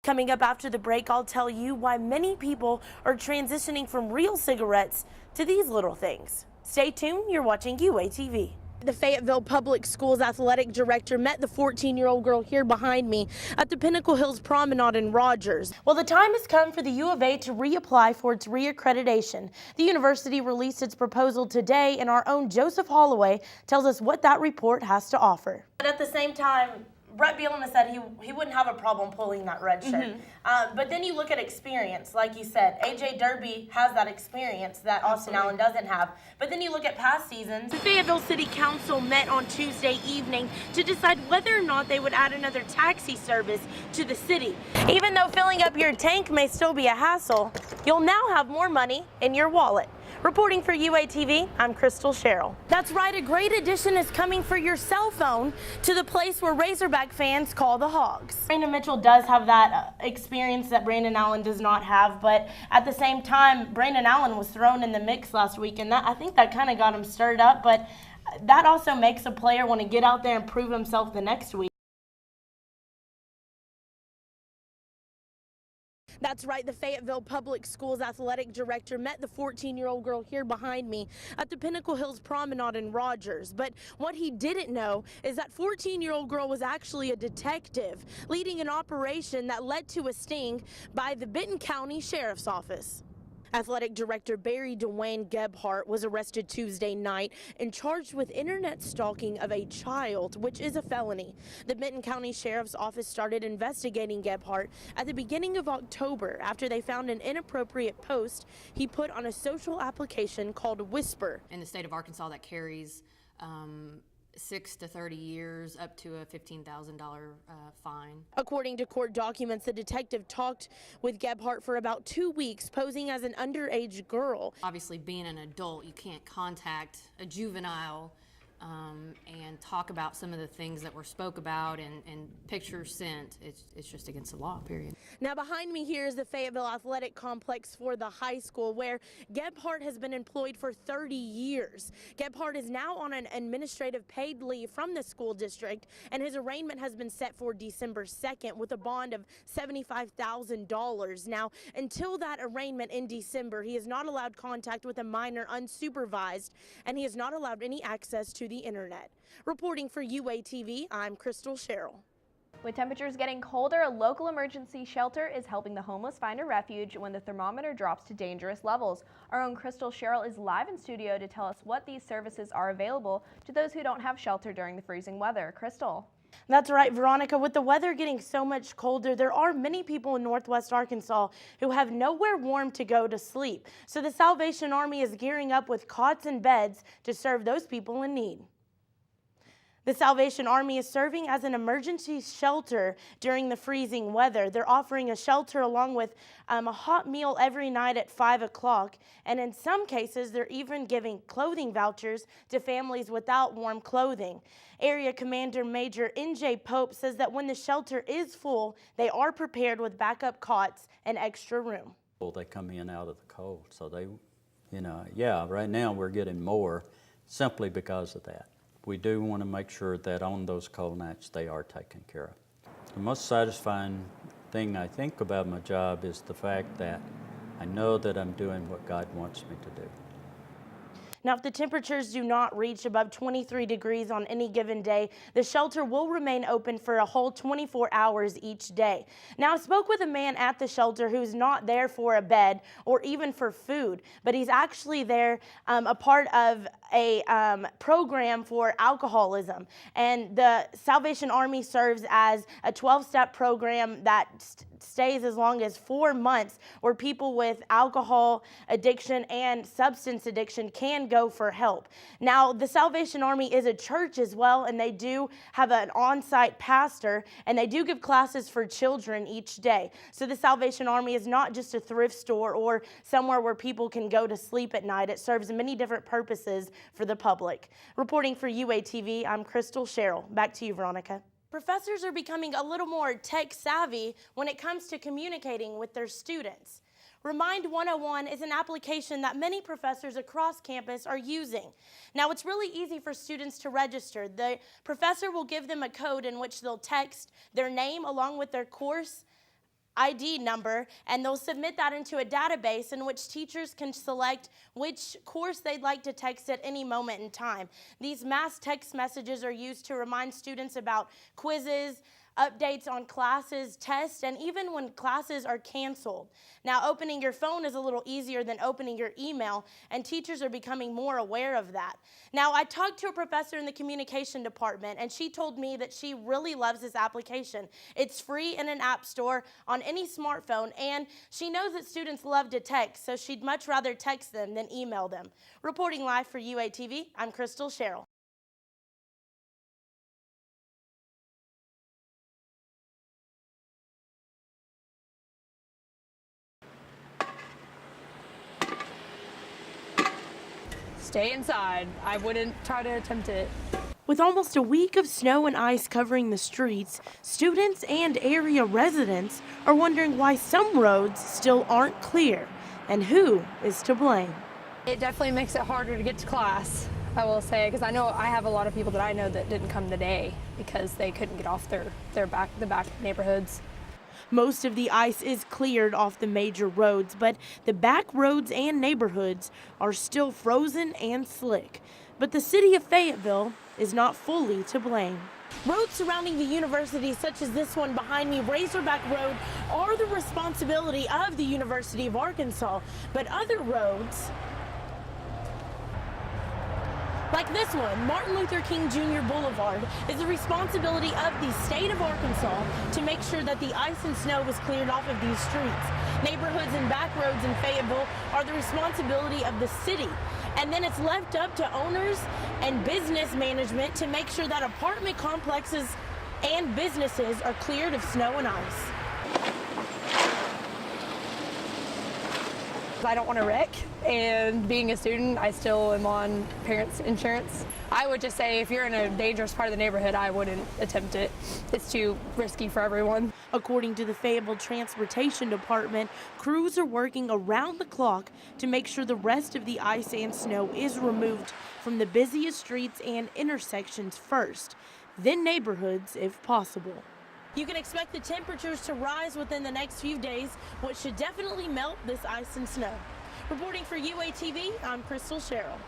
Coming up after the break, I'll tell you why many people are transitioning from real cigarettes to these little things. Stay tuned, you're watching UATV. The Fayetteville Public Schools athletic director met the 14-year-old girl here behind me at the Pinnacle Hills Promenade in Rogers. Well, the time has come for the U of A to reapply for its reaccreditation. The university released its proposal today, and our own Joseph Holloway tells us what that report has to offer. But at the same time, Brett Bielema said he wouldn't have a problem pulling that red shirt. But then you look at experience, like you said. A.J. Derby has that experience that Austin Allen doesn't have. But then you look at past seasons. The Fayetteville City Council met on Tuesday evening to decide whether or not they would add another taxi service to the city. Even though filling up your tank may still be a hassle, you'll now have more money in your wallet. Reporting for UATV, I'm Krystle Sherrell. That's right, a great addition is coming for your cell phone to the place where Razorback fans call the Hogs. Brandon Mitchell does have that experience that Brandon Allen does not have, but at the same time, Brandon Allen was thrown in the mix last week, and I think that kind of got him stirred up, but that also makes a player want to get out there and prove himself the next week. That's right, the Fayetteville Public Schools athletic director met the 14-year-old girl here behind me at the Pinnacle Hills Promenade in Rogers. But what he didn't know is that 14-year-old girl was actually a detective leading an operation that led to a sting by the Benton County Sheriff's Office. Athletic Director Barry Dwayne Gebhardt was arrested Tuesday night and charged with internet stalking of a child, which is a felony. The Benton County Sheriff's Office started investigating Gebhardt at the beginning of October after they found an inappropriate post he put on a social application called Whisper. In the state of Arkansas, that carries 6 to 30 years, up to a $15,000 fine. According to court documents, the detective talked with Gebhardt for about 2 weeks, posing as an underage girl. Obviously, being an adult, you can't contact a juvenile and talk about some of the things that were spoke about and pictures sent. It's just against the law, period. Now behind me here is the Fayetteville Athletic Complex for the high school, where Gebhardt has been employed for 30 years. Gebhardt is now on an administrative paid leave from the school district, and his arraignment has been set for December 2nd with a bond of $75,000. Now, until that arraignment in December, he is not allowed contact with a minor unsupervised, and he is not allowed any access to the internet. Reporting for UATV, I'm Krystle Sherrell. With temperatures getting colder, a local emergency shelter is helping the homeless find a refuge when the thermometer drops to dangerous levels. Our own Krystle Sherrell is live in studio to tell us what these services are available to those who don't have shelter during the freezing weather. Krystle. That's right, Veronica. With the weather getting so much colder, there are many people in Northwest Arkansas who have nowhere warm to go to sleep. So the Salvation Army is gearing up with cots and beds to serve those people in need. The Salvation Army is serving as an emergency shelter during the freezing weather. They're offering a shelter along with a hot meal every night at 5 o'clock. And in some cases, they're even giving clothing vouchers to families without warm clothing. Area Commander Major N.J. Pope says that when the shelter is full, they are prepared with backup cots and extra room. They come in out of the cold. So they, yeah, right now we're getting more simply because of that. We do want to make sure that on those cold nights they are taken care of. The most satisfying thing I think about my job is the fact that I know that I'm doing what God wants me to do. Now, if the temperatures do not reach above 23 degrees on any given day, the shelter will remain open for a whole 24 hours each day. Now, I spoke with a man at the shelter who's not there for a bed or even for food, but he's actually there a part of a program for alcoholism. And the Salvation Army serves as a 12-step program that stays as long as 4 months, where people with alcohol addiction and substance addiction can go for help. Now, the Salvation Army is a church as well, and they do have an on-site pastor, and they do give classes for children each day. So the Salvation Army is not just a thrift store or somewhere where people can go to sleep at night. It serves many different purposes for the public. Reporting for UATV, I'm Krystle Sherrell. Back to you, Veronica. Professors are becoming a little more tech savvy when it comes to communicating with their students. Remind 101 is an application that many professors across campus are using. Now, it's really easy for students to register. The professor will give them a code in which they'll text their name along with their course ID number, and they'll submit that into a database in which teachers can select which course they'd like to text at any moment in time. These mass text messages are used to remind students about quizzes, updates on classes, tests, and even when classes are canceled. Now, opening your phone is a little easier than opening your email, and teachers are becoming more aware of that. Now, I talked to a professor in the communication department, and she told me that she really loves this application. It's free in an app store on any smartphone, and she knows that students love to text, so she'd much rather text them than email them. Reporting live for UATV, I'm Krystle Sherrell. Stay inside. I wouldn't try to attempt it. With almost a week of snow and ice covering the streets, students and area residents are wondering why some roads still aren't clear and who is to blame. It definitely makes it harder to get to class, I will say, because I know I have a lot of people that I know that didn't come today because they couldn't get off the back neighborhoods. Most of the ice is cleared off the major roads, but the back roads and neighborhoods are still frozen and slick. But the city of Fayetteville is not fully to blame. Roads surrounding the university, such as this one behind me, Razorback Road, are the responsibility of the University of Arkansas. But other roads, like this one, Martin Luther King Jr. Boulevard, is the responsibility of the state of Arkansas to make sure that the ice and snow is cleared off of these streets. Neighborhoods and back roads in Fayetteville are the responsibility of the city. And then it's left up to owners and business management to make sure that apartment complexes and businesses are cleared of snow and ice. I don't want to wreck, and being a student, I still am on parents' insurance. I would just say if you're in a dangerous part of the neighborhood, I wouldn't attempt it. It's too risky for everyone. According to the Fayetteville Transportation Department, crews are working around the clock to make sure the rest of the ice and snow is removed from the busiest streets and intersections first, then neighborhoods if possible. You can expect the temperatures to rise within the next few days, which should definitely melt this ice and snow. Reporting for UATV, I'm Krystle Sherrell.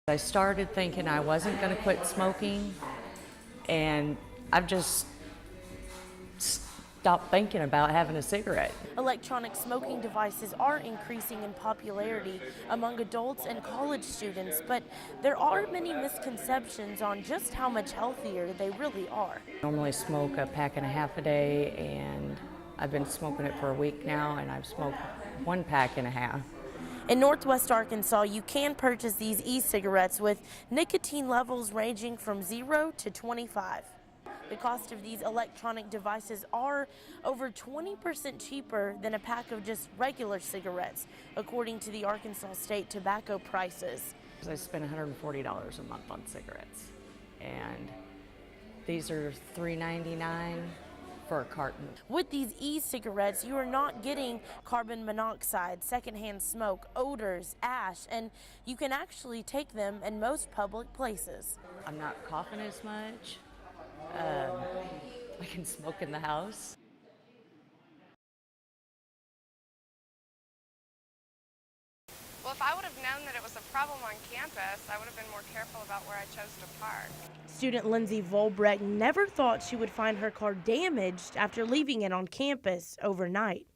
I started thinking I wasn't going to quit smoking, and I've just stopped thinking about having a cigarette. Electronic smoking devices are increasing in popularity among adults and college students, but there are many misconceptions on just how much healthier they really are. I normally smoke a pack and a half a day, and I've been smoking it for a week now, and I've smoked 1 pack and a half. In Northwest Arkansas, you can purchase these e-cigarettes with nicotine levels ranging from 0 to 25. The cost of these electronic devices are over 20% cheaper than a pack of just regular cigarettes, according to the Arkansas State Tobacco prices. I spend $140 a month on cigarettes, and these are $3.99 for a carton. With these e-cigarettes, you are not getting carbon monoxide, secondhand smoke, odors, ash, and you can actually take them in most public places. I'm not coughing as much. I can smoke in the house. Well, if I would have known that it was a problem on campus, I would have been more careful about where I chose to park. Student Lindsay Volbrecht never thought she would find her car damaged after leaving it on campus overnight.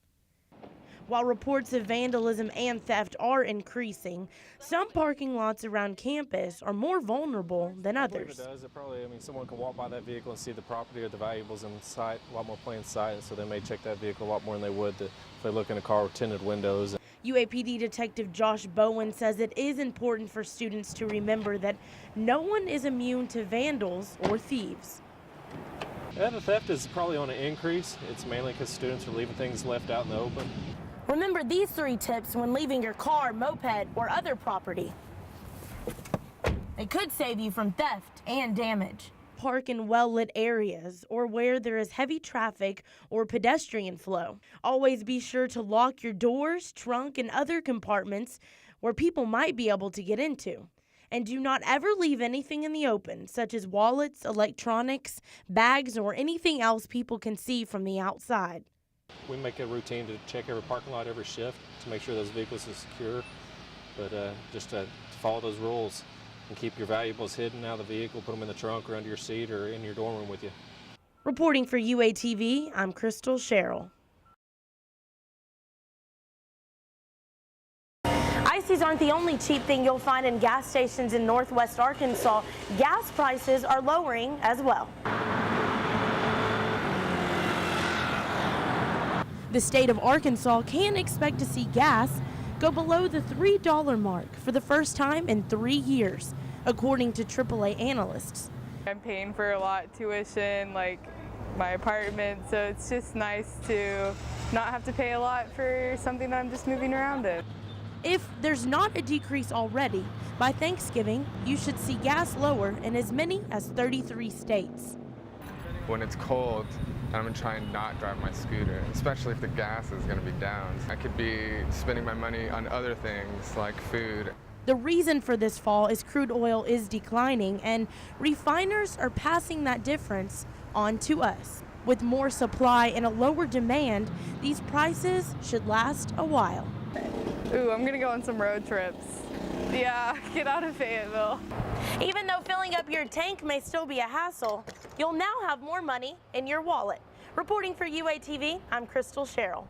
While reports of vandalism and theft are increasing, some parking lots around campus are more vulnerable than others. It does. Someone can walk by that vehicle and see the property or the valuables in sight, a lot more plain sight, and so they may check that vehicle a lot more than they would if they look in a car with tinted windows. UAPD Detective Josh Bowen says it is important for students to remember that no one is immune to vandals or thieves. Yeah, the theft is probably on an increase. It's mainly because students are leaving things left out in the open. Remember these 3 tips when leaving your car, moped, or other property. They could save you from theft and damage. Park in well-lit areas or where there is heavy traffic or pedestrian flow. Always be sure to lock your doors, trunk, and other compartments where people might be able to get into. And do not ever leave anything in the open, such as wallets, electronics, bags, or anything else people can see from the outside. We make it a routine to check every parking lot every shift to make sure those vehicles are secure, but just to follow those rules and keep your valuables hidden out of the vehicle, put them in the trunk or under your seat or in your dorm room with you. Reporting for UATV, I'm Krystle Sherrell. Ices aren't the only cheap thing you'll find in gas stations in Northwest Arkansas. Gas prices are lowering as well. The state of Arkansas can expect to see gas go below the $3 mark for the first time in 3 years, according to AAA analysts. I'm paying for a lot of tuition, like my apartment, so it's just nice to not have to pay a lot for something that I'm just moving around in. If there's not a decrease already, by Thanksgiving, you should see gas lower in as many as 33 states. When it's cold, I'm gonna try and not drive my scooter, especially if the gas is gonna be down. I could be spending my money on other things like food. The reason for this fall is crude oil is declining, and refiners are passing that difference on to us. With more supply and a lower demand, these prices should last a while. Ooh, I'm gonna go on some road trips. Yeah, get out of Fayetteville. Even though filling up your tank may still be a hassle, you'll now have more money in your wallet. Reporting for UATV, I'm Krystle Sherrell.